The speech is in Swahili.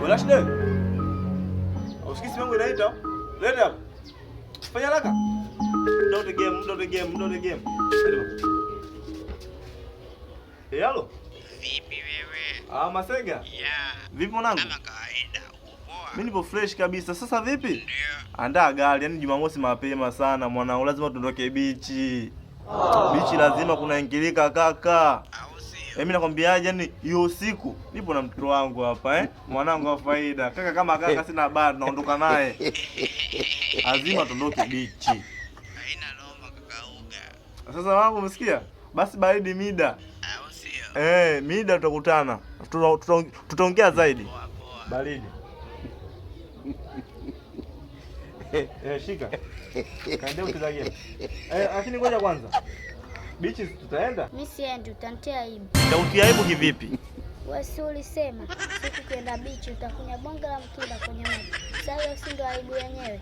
Rashid. Usikii simu yangu inaita? Leta hapa. Fanya haraka. Mdote game. Hello. Vipi wewe? Masega. Yeah. Vipi mwanangu? Kama kawaida. Poa. Mimi nipo fresh kabisa. Sasa vipi? Ndio. Andaa gari, yani Jumamosi mapema sana mwanangu, lazima tuondoke bichi. Bichi lazima kunaingilika kaka. Au sio? Mimi nakwambiaje, yani hiyo usiku nipo na mtoto wangu hapa mwanangu wa faida. Kaka kama kaka sina habari, tunaondoka naye. Lazima tuondoke bichi. Haina noma kakauga. Sasa wangu umesikia? Basi baridi mida. Au sio? Mida tutakutana. Tutaongea zaidi. Poa poa. Baridi. Shika. Kaendea utazagea. Lakini ngoja kwanza. Bichi tutaenda? Mimi siendi, utanitia aibu. Utautia aibu kivipi? Wewe si ulisema siku kwenda bichi utakunya bonge la mkida kwenye maji. Sasa hiyo si ndo aibu yenyewe?